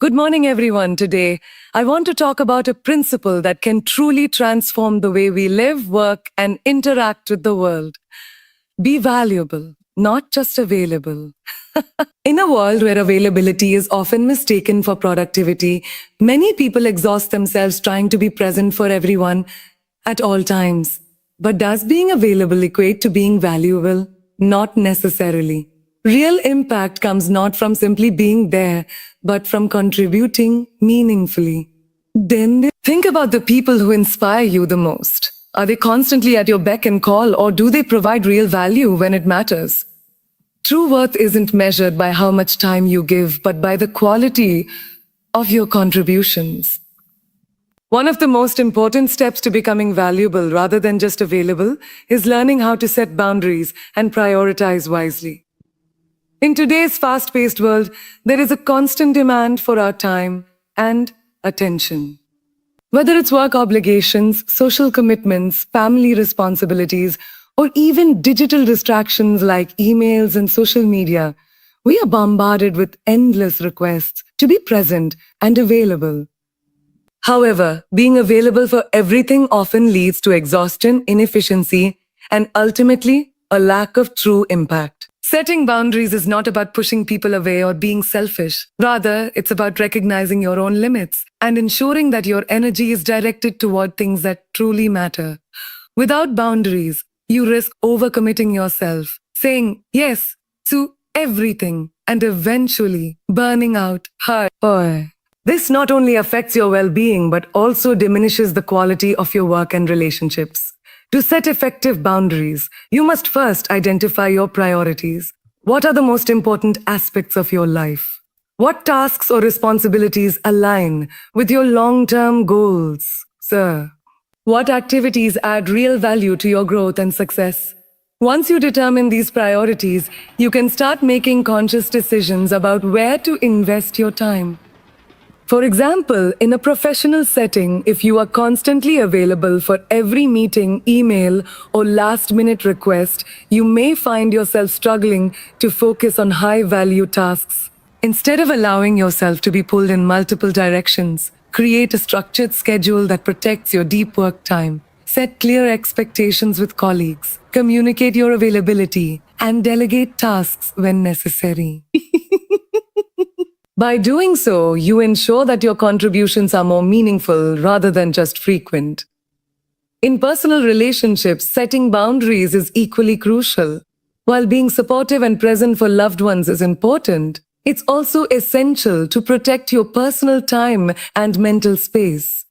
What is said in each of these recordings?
Good morning, everyone. Today, I want to talk about a principle that can truly transform the way we live, work, and interact with the world. Be valuable, not just available. In a world where availability is often mistaken for productivity, many people exhaust themselves trying to be present for everyone at all times. But does being available equate to being valuable? Not necessarily. Real impact comes not from simply being there, but from contributing meaningfully. Think about the people who inspire you the most. Are they constantly at your beck and call, or do they provide real value when it matters? True worth isn't measured by how much time you give, but by the quality of your contributions. One of the most important steps to becoming valuable rather than just available is learning how to set boundaries and prioritize wisely. In today's fast-paced world, there is a constant demand for our time and attention. Whether it's work obligations, social commitments, family responsibilities, or even digital distractions like emails and social media, we are bombarded with endless requests to be present and available. However, being available for everything often leads to exhaustion, inefficiency, and ultimately, a lack of true impact. Setting boundaries is not about pushing people away or being selfish. Rather, it's about recognizing your own limits and ensuring that your energy is directed toward things that truly matter. Without boundaries, you risk overcommitting yourself, saying yes to everything, and eventually burning out hard. This not only affects your well-being, but also diminishes the quality of your work and relationships. To set effective boundaries, you must first identify your priorities. What are the most important aspects of your life? What tasks or responsibilities align with your long-term goals, sir? What activities add real value to your growth and success? Once you determine these priorities, you can start making conscious decisions about where to invest your time. For example, in a professional setting, if you are constantly available for every meeting, email, or last-minute request, you may find yourself struggling to focus on high-value tasks. Instead of allowing yourself to be pulled in multiple directions, create a structured schedule that protects your deep work time. Set clear expectations with colleagues, communicate your availability, and delegate tasks when necessary. By doing so, you ensure that your contributions are more meaningful rather than just frequent. In personal relationships, setting boundaries is equally crucial. While being supportive and present for loved ones is important, it's also essential to protect your personal time and mental space.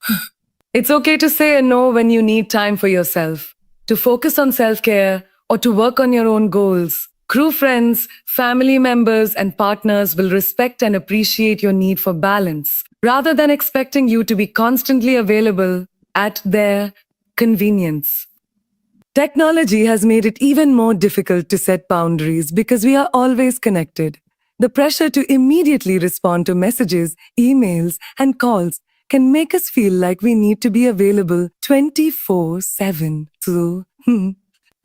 It's okay to say a no when you need time for yourself, to focus on self-care, or to work on your own goals. True friends, family members, and partners will respect and appreciate your need for balance, rather than expecting you to be constantly available at their convenience. Technology has made it even more difficult to set boundaries because we are always connected. The pressure to immediately respond to messages, emails, and calls can make us feel like we need to be available 24/7.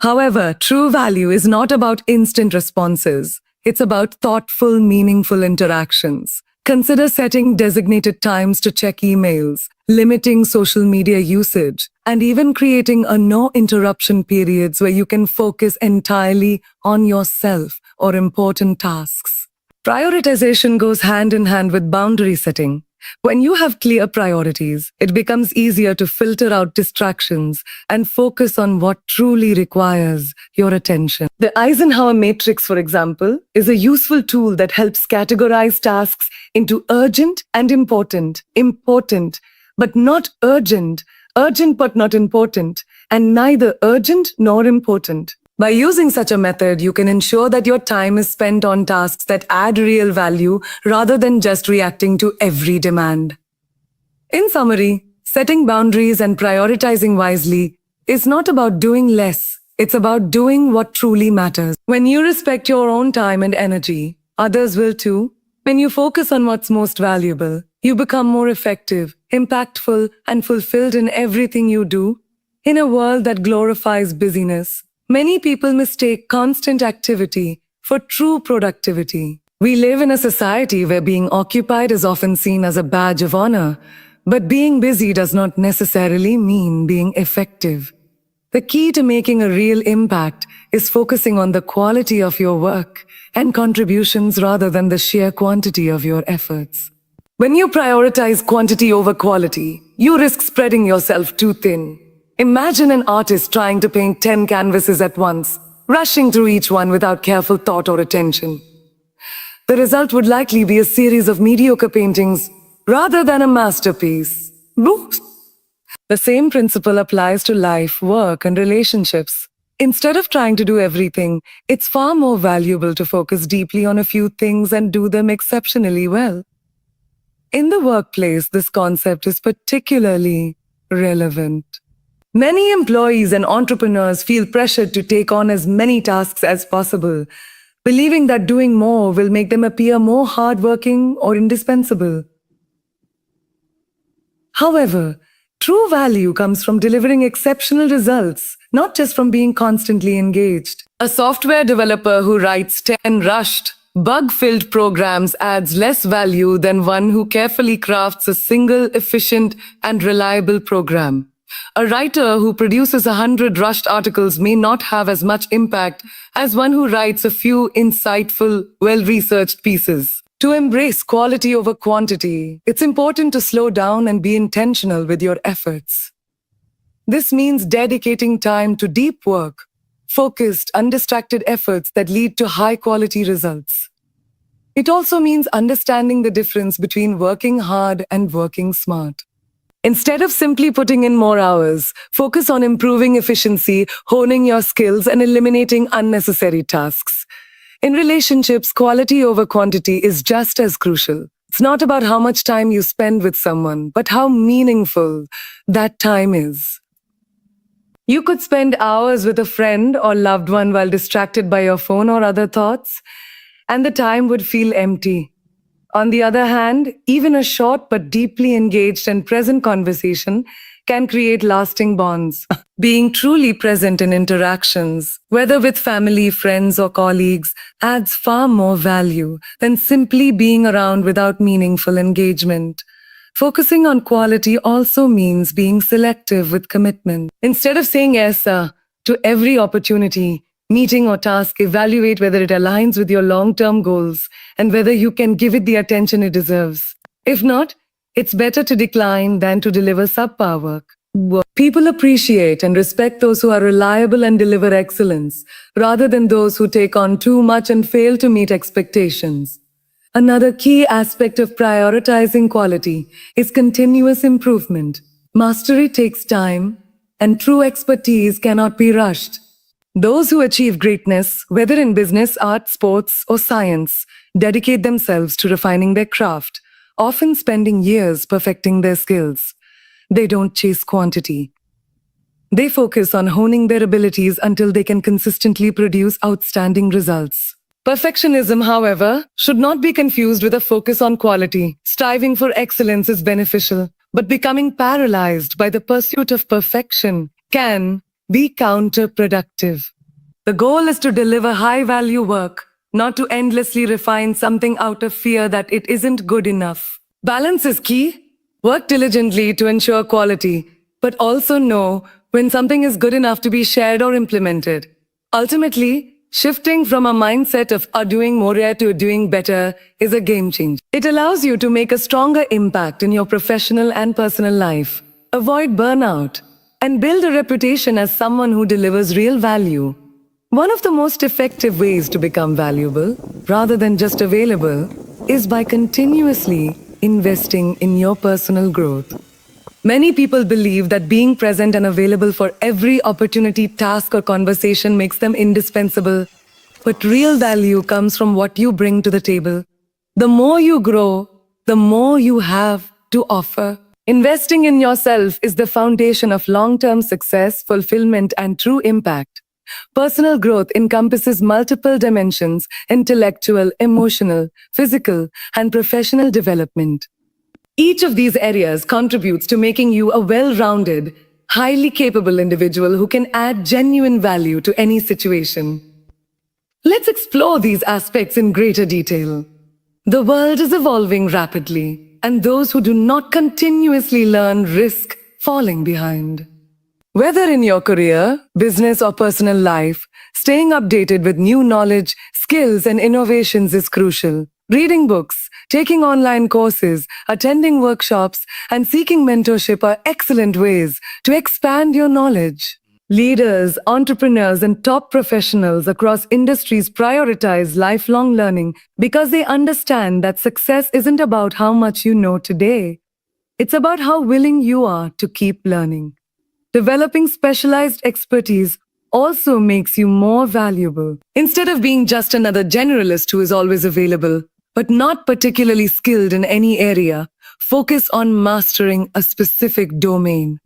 However, true value is not about instant responses. It's about thoughtful, meaningful interactions. Consider setting designated times to check emails, limiting social media usage, and even creating a no-interruption periods where you can focus entirely on yourself or important tasks. Prioritization goes hand in hand with boundary setting. When you have clear priorities, it becomes easier to filter out distractions and focus on what truly requires your attention. The Eisenhower Matrix, for example, is a useful tool that helps categorize tasks into urgent and important, important but not urgent, urgent but not important, and neither urgent nor important. By using such a method, you can ensure that your time is spent on tasks that add real value rather than just reacting to every demand. In summary, setting boundaries and prioritizing wisely is not about doing less. It's about doing what truly matters. When you respect your own time and energy, others will too. When you focus on what's most valuable, you become more effective, impactful, and fulfilled in everything you do. In a world that glorifies busyness, many people mistake constant activity for true productivity. We live in a society where being occupied is often seen as a badge of honor, but being busy does not necessarily mean being effective. The key to making a real impact is focusing on the quality of your work and contributions rather than the sheer quantity of your efforts. When you prioritize quantity over quality, you risk spreading yourself too thin. Imagine an artist trying to paint 10 canvases at once, rushing through each one without careful thought or attention. The result would likely be a series of mediocre paintings rather than a masterpiece. Boost. The same principle applies to life, work, and relationships. Instead of trying to do everything, it's far more valuable to focus deeply on a few things and do them exceptionally well. In the workplace, this concept is particularly relevant. Many employees and entrepreneurs feel pressured to take on as many tasks as possible, believing that doing more will make them appear more hardworking or indispensable. However, true value comes from delivering exceptional results, not just from being constantly engaged. A software developer who writes 10 rushed, bug-filled programs adds less value than one who carefully crafts a single, efficient, and reliable program. A writer who produces 100 rushed articles may not have as much impact as one who writes a few insightful, well-researched pieces. To embrace quality over quantity, it's important to slow down and be intentional with your efforts. This means dedicating time to deep work, focused, undistracted efforts that lead to high-quality results. It also means understanding the difference between working hard and working smart. Instead of simply putting in more hours, focus on improving efficiency, honing your skills, and eliminating unnecessary tasks. In relationships, quality over quantity is just as crucial. It's not about how much time you spend with someone, but how meaningful that time is. You could spend hours with a friend or loved one while distracted by your phone or other thoughts, and the time would feel empty. On the other hand, even a short but deeply engaged and present conversation can create lasting bonds. Being truly present in interactions, whether with family, friends, or colleagues, adds far more value than simply being around without meaningful engagement. Focusing on quality also means being selective with commitment. Instead of saying yes, sir, to every opportunity, meeting or task, evaluate whether it aligns with your long-term goals and whether you can give it the attention it deserves. If not, it's better to decline than to deliver subpar work. People appreciate and respect those who are reliable and deliver excellence, rather than those who take on too much and fail to meet expectations. Another key aspect of prioritizing quality is continuous improvement. Mastery takes time, and true expertise cannot be rushed. Those who achieve greatness, whether in business, art, sports, or science, dedicate themselves to refining their craft, often spending years perfecting their skills. They don't chase quantity. They focus on honing their abilities until they can consistently produce outstanding results. Perfectionism, however, should not be confused with a focus on quality. Striving for excellence is beneficial, but becoming paralyzed by the pursuit of perfection can be counterproductive. The goal is to deliver high-value work, not to endlessly refine something out of fear that it isn't good enough. Balance is key. Work diligently to ensure quality, but also know when something is good enough to be shared or implemented. Ultimately, shifting from a mindset of doing more to doing better is a game changer. It allows you to make a stronger impact in your professional and personal life, avoid burnout, and build a reputation as someone who delivers real value. One of the most effective ways to become valuable, rather than just available, is by continuously investing in your personal growth. Many people believe that being present and available for every opportunity, task, or conversation makes them indispensable. But real value comes from what you bring to the table. The more you grow, the more you have to offer. Investing in yourself is the foundation of long-term success, fulfillment, and true impact. Personal growth encompasses multiple dimensions: intellectual, emotional, physical, and professional development. Each of these areas contributes to making you a well-rounded, highly capable individual who can add genuine value to any situation. Let's explore these aspects in greater detail. The world is evolving rapidly, and those who do not continuously learn risk falling behind. Whether in your career, business, or personal life, staying updated with new knowledge, skills, and innovations is crucial. Reading books, taking online courses, attending workshops, and seeking mentorship are excellent ways to expand your knowledge. Leaders, entrepreneurs, and top professionals across industries prioritize lifelong learning because they understand that success isn't about how much you know today. It's about how willing you are to keep learning. Developing specialized expertise also makes you more valuable. Instead of being just another generalist who is always available, but not particularly skilled in any area, focus on mastering a specific domain.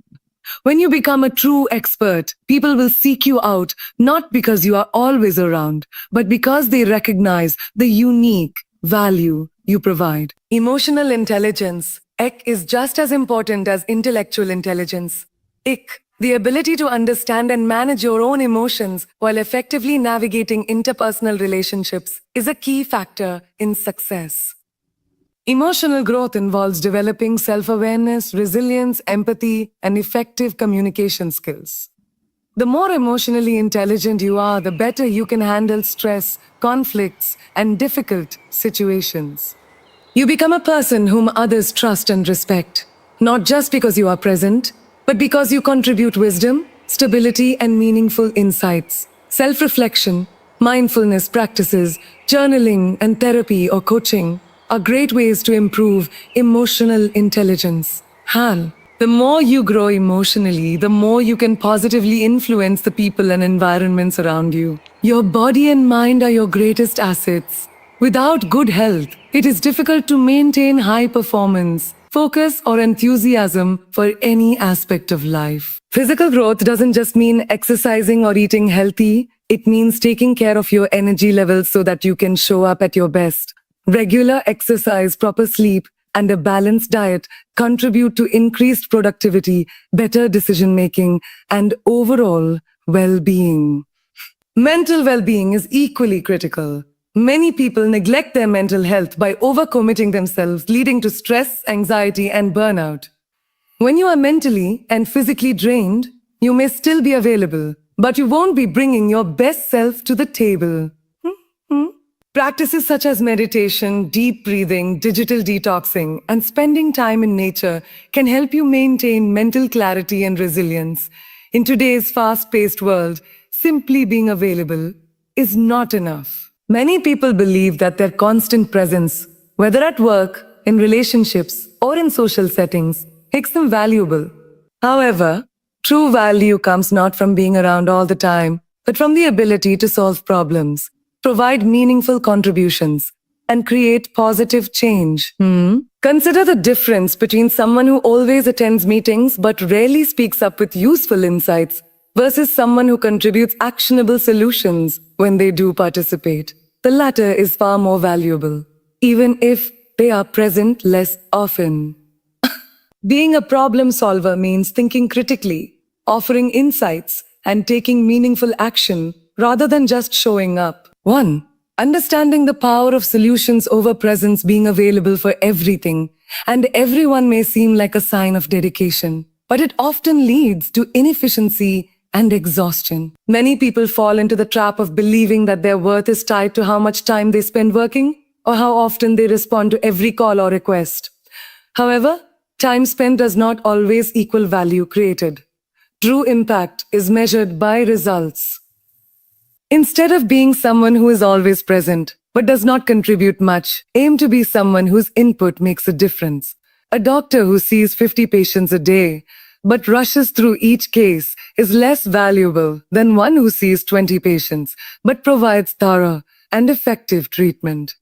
When you become a true expert, people will seek you out not because you are always around, but because they recognize the unique value you provide. Emotional intelligence, EQ, is just as important as intellectual intelligence. IC, the ability to understand and manage your own emotions while effectively navigating interpersonal relationships, is a key factor in success. Emotional growth involves developing self-awareness, resilience, empathy, and effective communication skills. The more emotionally intelligent you are, the better you can handle stress, conflicts, and difficult situations. You become a person whom others trust and respect, not just because you are present, but because you contribute wisdom, stability, and meaningful insights. Self-reflection, mindfulness practices, journaling, and therapy or coaching are great ways to improve emotional intelligence. Han, the more you grow emotionally, the more you can positively influence the people and environments around you. Your body and mind are your greatest assets. Without good health, it is difficult to maintain high performance, focus, or enthusiasm for any aspect of life. Physical growth doesn't just mean exercising or eating healthy, it means taking care of your energy levels so that you can show up at your best. Regular exercise, proper sleep, and a balanced diet contribute to increased productivity, better decision-making, and overall well-being. Mental well-being is equally critical. Many people neglect their mental health by overcommitting themselves, leading to stress, anxiety, and burnout. When you are mentally and physically drained, you may still be available, but you won't be bringing your best self to the table. Practices such as meditation, deep breathing, digital detoxing, and spending time in nature can help you maintain mental clarity and resilience. In today's fast-paced world, simply being available is not enough. Many people believe that their constant presence, whether at work, in relationships, or in social settings, makes them valuable. However, true value comes not from being around all the time, but from the ability to solve problems, provide meaningful contributions, and create positive change. Consider the difference between someone who always attends meetings but rarely speaks up with useful insights versus someone who contributes actionable solutions when they do participate. The latter is far more valuable, even if they are present less often. Being a problem solver means thinking critically, offering insights, and taking meaningful action rather than just showing up. 1. Understanding the power of solutions over presence. Being available for everything and everyone may seem like a sign of dedication, but it often leads to inefficiency and exhaustion. Many people fall into the trap of believing that their worth is tied to how much time they spend working or how often they respond to every call or request. However, time spent does not always equal value created. True impact is measured by results. Instead of being someone who is always present but does not contribute much, aim to be someone whose input makes a difference. A doctor who sees 50 patients a day but rushes through each case is less valuable than one who sees 20 patients but provides thorough and effective treatment.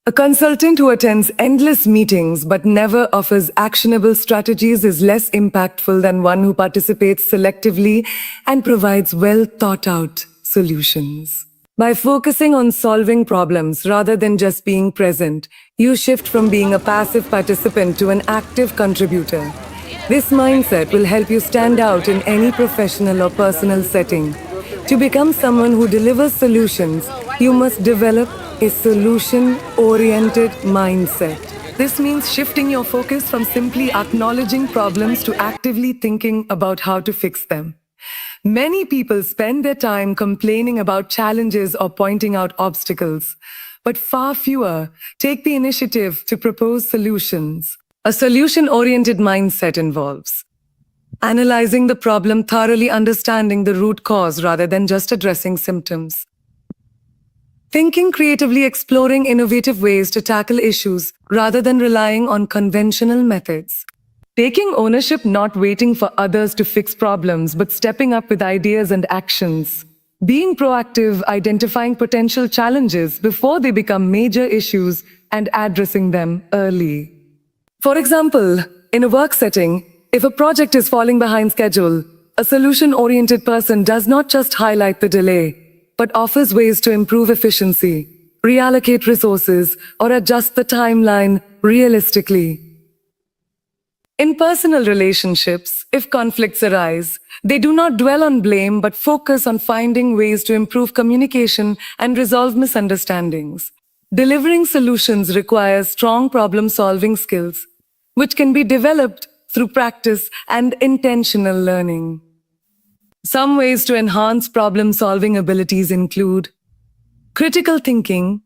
A consultant who attends endless meetings but never offers actionable strategies is less impactful than one who participates selectively and provides well-thought-out solutions. By focusing on solving problems rather than just being present, you shift from being a passive participant to an active contributor. This mindset will help you stand out in any professional or personal setting. To become someone who delivers solutions, you must develop a solution oriented mindset. This means shifting your focus from simply acknowledging problems to actively thinking about how to fix them. Many people spend their time complaining about challenges or pointing out obstacles, but far fewer take the initiative to propose solutions. A solution oriented mindset involves analyzing the problem, thoroughly understanding the root cause rather than just addressing symptoms. Thinking creatively, exploring innovative ways to tackle issues rather than relying on conventional methods. Taking ownership, not waiting for others to fix problems, but stepping up with ideas and actions. Being proactive, identifying potential challenges before they become major issues and addressing them early. For example, in a work setting, if a project is falling behind schedule, a solution-oriented person does not just highlight the delay, but offers ways to improve efficiency, reallocate resources, or adjust the timeline realistically. In personal relationships, if conflicts arise, they do not dwell on blame but focus on finding ways to improve communication and resolve misunderstandings. Delivering solutions requires strong problem-solving skills, which can be developed through practice and intentional learning. Some ways to enhance problem-solving abilities include critical thinking.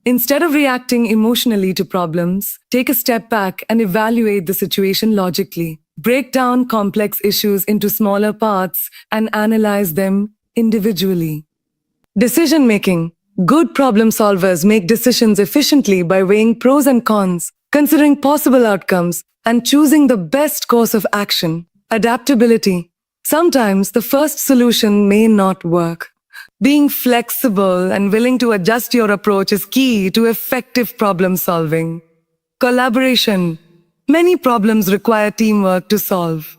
Instead of reacting emotionally to problems, take a step back and evaluate the situation logically. Break down complex issues into smaller parts and analyze them individually. Decision-making. Good problem solvers make decisions efficiently by weighing pros and cons, considering possible outcomes, and choosing the best course of action. Adaptability. Sometimes the first solution may not work. Being flexible and willing to adjust your approach is key to effective problem solving. Collaboration. Many problems require teamwork to solve.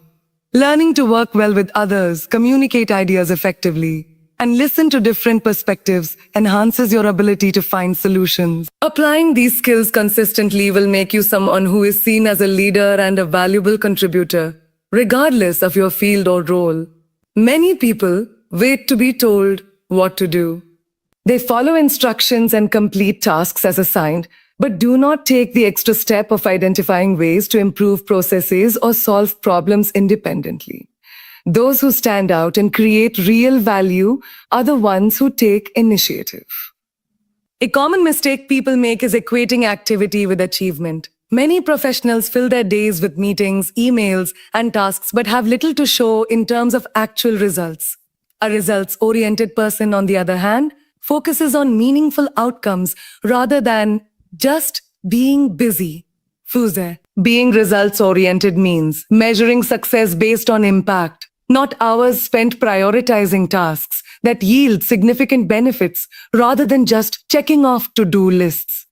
Learning to work well with others, communicate ideas effectively, and listen to different perspectives enhances your ability to find solutions. Applying these skills consistently will make you someone who is seen as a leader and a valuable contributor, regardless of your field or role. Many people wait to be told what to do. They follow instructions and complete tasks as assigned, but do not take the extra step of identifying ways to improve processes or solve problems independently. Those who stand out and create real value are the ones who take initiative. A common mistake people make is equating activity with achievement. Many professionals fill their days with meetings, emails, and tasks but have little to show in terms of actual results. A results-oriented person, on the other hand, focuses on meaningful outcomes rather than just being busy. Fuse. Being results-oriented means measuring success based on impact, not hours spent prioritizing tasks that yield significant benefits rather than just checking off to-do lists.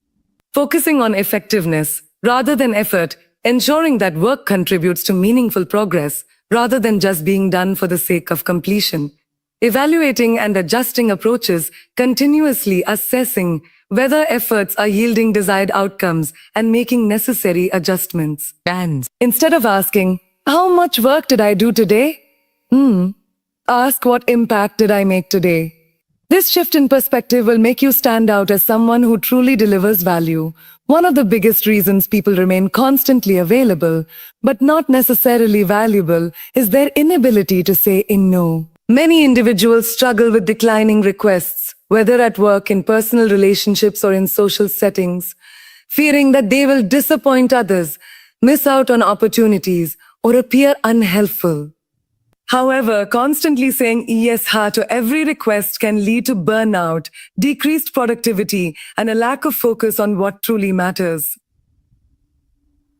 Focusing on effectiveness rather than effort, ensuring that work contributes to meaningful progress rather than just being done for the sake of completion. Evaluating and adjusting approaches, continuously assessing whether efforts are yielding desired outcomes and making necessary adjustments. Instead of asking, "How much work did I do today?" Ask, "What impact did I make today?" This shift in perspective will make you stand out as someone who truly delivers value. One of the biggest reasons people remain constantly available, but not necessarily valuable, is their inability to say no. Many individuals struggle with declining requests, whether at work, in personal relationships, or in social settings, fearing that they will disappoint others, miss out on opportunities, or appear unhelpful. However, constantly saying yes to every request can lead to burnout, decreased productivity, and a lack of focus on what truly matters.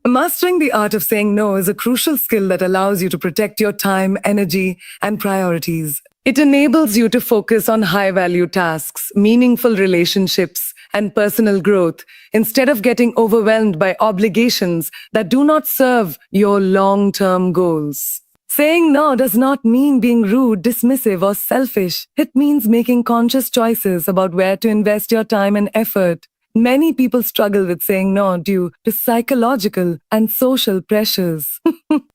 Mastering the art of saying no is a crucial skill that allows you to protect your time, energy, and priorities. It enables you to focus on high-value tasks, meaningful relationships, and personal growth, instead of getting overwhelmed by obligations that do not serve your long-term goals. Saying no does not mean being rude, dismissive, or selfish. It means making conscious choices about where to invest your time and effort. Many people struggle with saying no due to psychological and social pressures.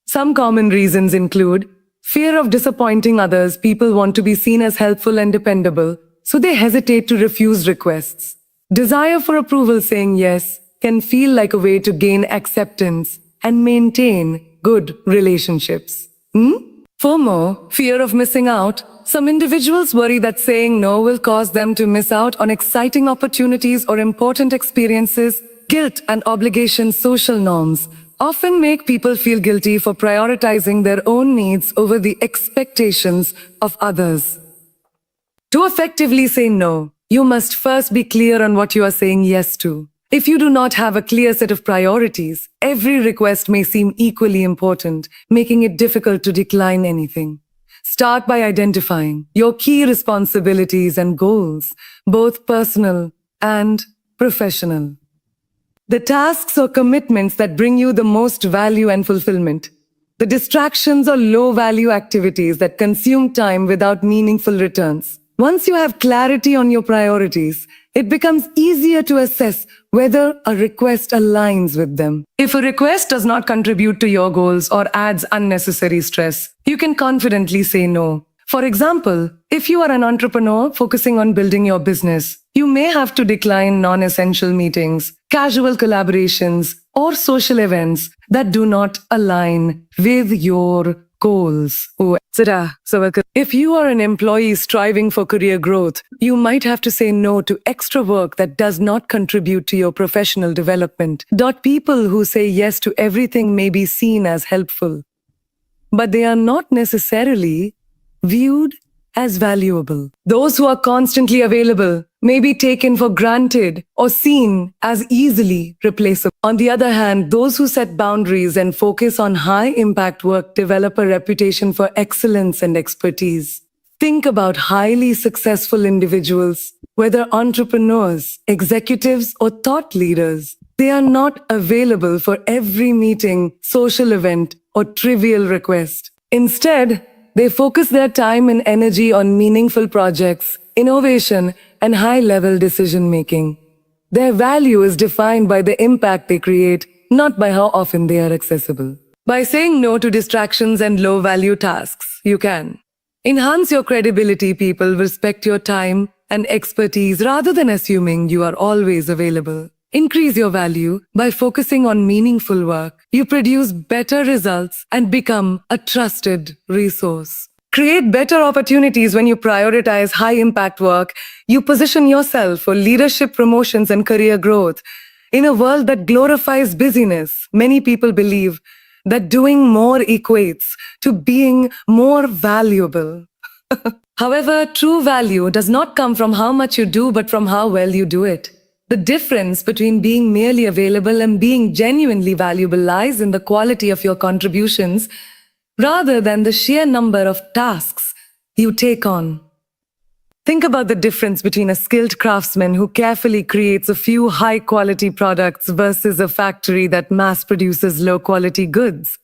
Some common reasons include Fear of disappointing others. People want to be seen as helpful and dependable, so they hesitate to refuse requests. Desire for approval, saying yes, can feel like a way to gain acceptance and maintain good relationships. FOMO, fear of missing out. Some individuals worry that saying no will cause them to miss out on exciting opportunities or important experiences. Guilt and obligation. Social norms often make people feel guilty for prioritizing their own needs over the expectations of others. To effectively say no, you must first be clear on what you are saying yes to. If you do not have a clear set of priorities, every request may seem equally important, making it difficult to decline anything. Start by identifying your key responsibilities and goals, both personal and professional. The tasks or commitments that bring you the most value and fulfillment. The distractions or low-value activities that consume time without meaningful returns. Once you have clarity on your priorities, it becomes easier to assess whether a request aligns with them. If a request does not contribute to your goals or adds unnecessary stress, you can confidently say no. For example, if you are an entrepreneur focusing on building your business, you may have to decline non-essential meetings, casual collaborations, or social events that do not align with your goals. If you are an employee striving for career growth, you might have to say no to extra work that does not contribute to your professional development. People who say yes to everything may be seen as helpful, but they are not necessarily viewed as valuable. Those who are constantly available may be taken for granted or seen as easily replaceable. On the other hand, those who set boundaries and focus on high-impact work develop a reputation for excellence and expertise. Think about highly successful individuals, whether entrepreneurs, executives, or thought leaders. They are not available for every meeting, social event, or trivial request. Instead, they focus their time and energy on meaningful projects, innovation, and high-level decision-making. Their value is defined by the impact they create, not by how often they are accessible. By saying no to distractions and low-value tasks, you can enhance your credibility. People respect your time and expertise rather than assuming you are always available. Increase your value by focusing on meaningful work. You produce better results and become a trusted resource. Create better opportunities when you prioritize high-impact work. You position yourself for leadership promotions and career growth. In a world that glorifies busyness, many people believe that doing more equates to being more valuable. However, true value does not come from how much you do, but from how well you do it. The difference between being merely available and being genuinely valuable lies in the quality of your contributions rather than the sheer number of tasks you take on. Think about the difference between a skilled craftsman who carefully creates a few high-quality products versus a factory that mass-produces low-quality goods.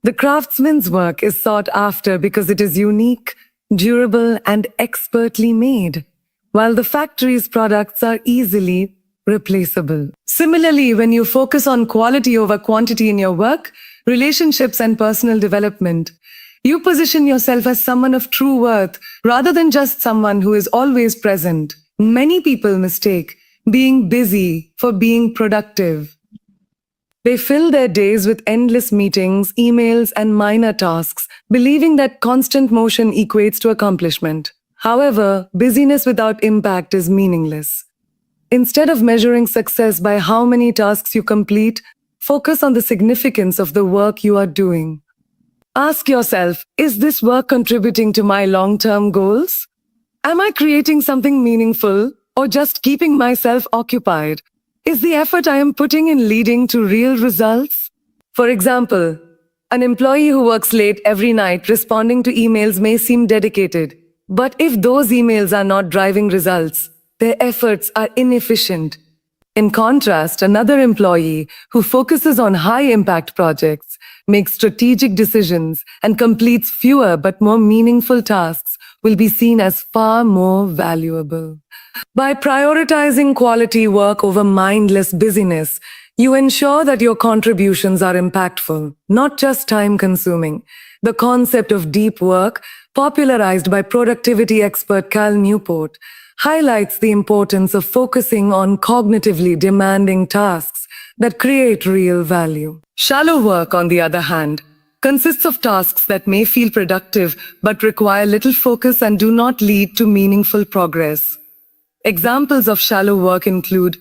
The craftsman's work is sought after because it is unique, durable, and expertly made, while the factory's products are easily replaceable. Similarly, when you focus on quality over quantity in your work, relationships, and personal development, you position yourself as someone of true worth rather than just someone who is always present. Many people mistake being busy for being productive. They fill their days with endless meetings, emails, and minor tasks, believing that constant motion equates to accomplishment. However, busyness without impact is meaningless. Instead of measuring success by how many tasks you complete, focus on the significance of the work you are doing. Ask yourself, is this work contributing to my long-term goals? Am I creating something meaningful or just keeping myself occupied? Is the effort I am putting in leading to real results? For example, an employee who works late every night responding to emails may seem dedicated. But if those emails are not driving results, their efforts are inefficient. In contrast, another employee who focuses on high-impact projects, makes strategic decisions, and completes fewer but more meaningful tasks will be seen as far more valuable. By prioritizing quality work over mindless busyness, you ensure that your contributions are impactful, not just time-consuming. The concept of deep work, popularized by productivity expert Cal Newport, highlights the importance of focusing on cognitively demanding tasks that create real value. Shallow work, on the other hand, consists of tasks that may feel productive but require little focus and do not lead to meaningful progress. Examples of shallow work include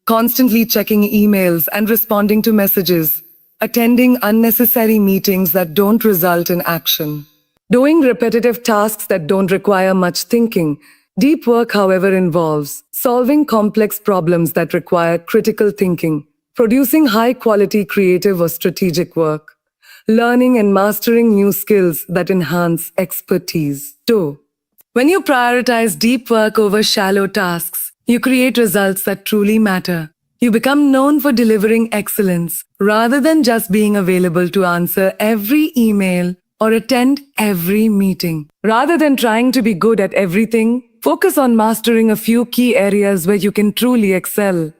constantly checking emails and responding to messages, attending unnecessary meetings that don't result in action, doing repetitive tasks that don't require much thinking. Deep work, however, involves solving complex problems that require critical thinking, producing high-quality creative or strategic work, learning and mastering new skills that enhance expertise. 2. When you prioritize deep work over shallow tasks, you create results that truly matter. You become known for delivering excellence rather than just being available to answer every email or attend every meeting. Rather than trying to be good at everything, focus on mastering a few key areas where you can truly excel.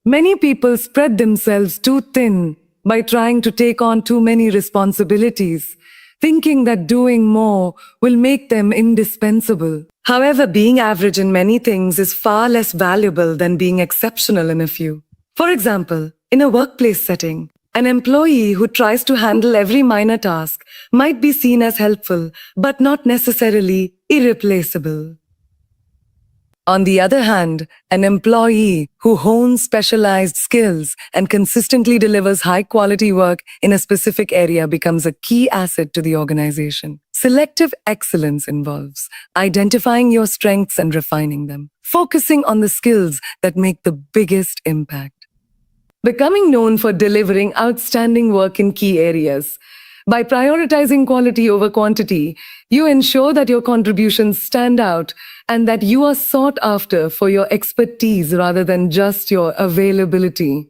Many people spread themselves too thin by trying to take on too many responsibilities, thinking that doing more will make them indispensable. However, being average in many things is far less valuable than being exceptional in a few. For example, in a workplace setting, an employee who tries to handle every minor task might be seen as helpful, but not necessarily irreplaceable. On the other hand, an employee who hones specialized skills and consistently delivers high-quality work in a specific area becomes a key asset to the organization. Selective excellence involves identifying your strengths and refining them, focusing on the skills that make the biggest impact. Becoming known for delivering outstanding work in key areas. By prioritizing quality over quantity, you ensure that your contributions stand out and that you are sought after for your expertise rather than just your availability.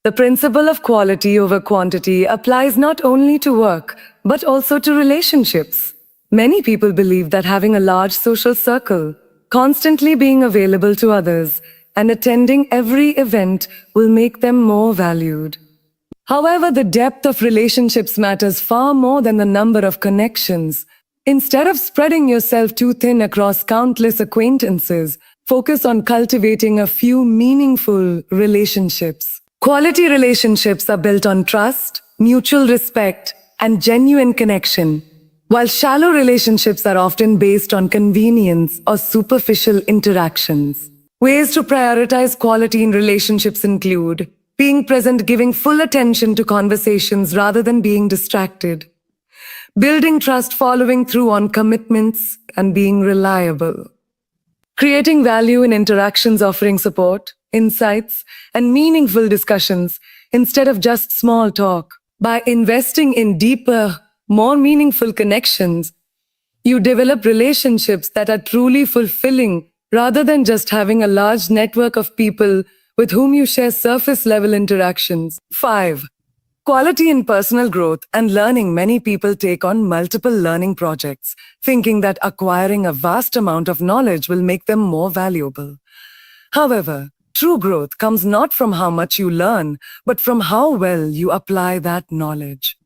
The principle of quality over quantity applies not only to work, but also to relationships. Many people believe that having a large social circle, constantly being available to others, and attending every event will make them more valued. However, the depth of relationships matters far more than the number of connections. Instead of spreading yourself too thin across countless acquaintances, focus on cultivating a few meaningful relationships. Quality relationships are built on trust, mutual respect, and genuine connection, while shallow relationships are often based on convenience or superficial interactions. Ways to prioritize quality in relationships include being present, giving full attention to conversations rather than being distracted, building trust, following through on commitments, and being reliable, creating value in interactions, offering support, insights, and meaningful discussions instead of just small talk. By investing in deeper, more meaningful connections, you develop relationships that are truly fulfilling rather than just having a large network of people with whom you share surface-level interactions. 5. Quality in personal growth and learning. Many people take on multiple learning projects, thinking that acquiring a vast amount of knowledge will make them more valuable. However, true growth comes not from how much you learn, but from how well you apply that knowledge.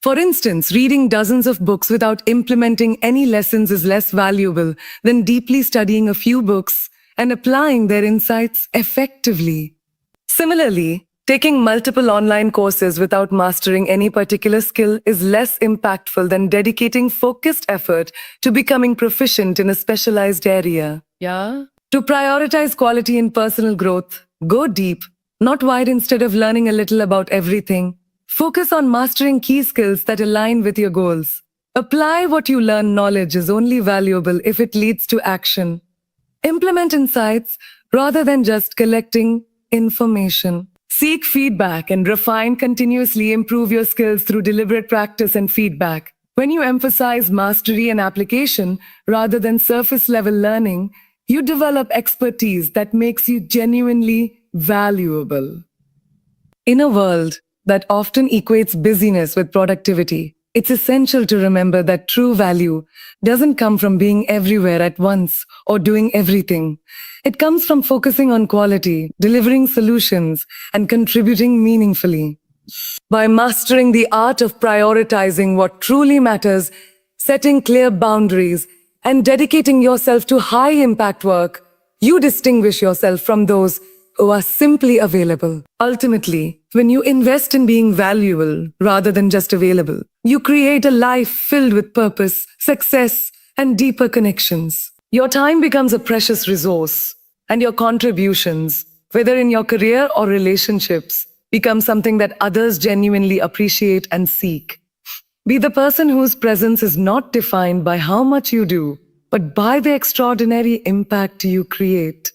For instance, reading dozens of books without implementing any lessons is less valuable than deeply studying a few books and applying their insights effectively. Similarly, taking multiple online courses without mastering any particular skill is less impactful than dedicating focused effort to becoming proficient in a specialized area. To prioritize quality in personal growth, go deep, not wide. Instead of learning a little about everything, focus on mastering key skills that align with your goals. Apply what you learn. Knowledge is only valuable if it leads to action. Implement insights rather than just collecting information. Seek feedback and refine continuously. Improve your skills through deliberate practice and feedback. When you emphasize mastery and application rather than surface-level learning, you develop expertise that makes you genuinely valuable. In a world that often equates busyness with productivity, it's essential to remember that true value doesn't come from being everywhere at once or doing everything. It comes from focusing on quality, delivering solutions, and contributing meaningfully. By mastering the art of prioritizing what truly matters, setting clear boundaries, and dedicating yourself to high impact work, you distinguish yourself from those who are simply available. Ultimately, when you invest in being valuable rather than just available, you create a life filled with purpose, success, and deeper connections. Your time becomes a precious resource, and your contributions, whether in your career or relationships, become something that others genuinely appreciate and seek. Be the person whose presence is not defined by how much you do, but by the extraordinary impact you create.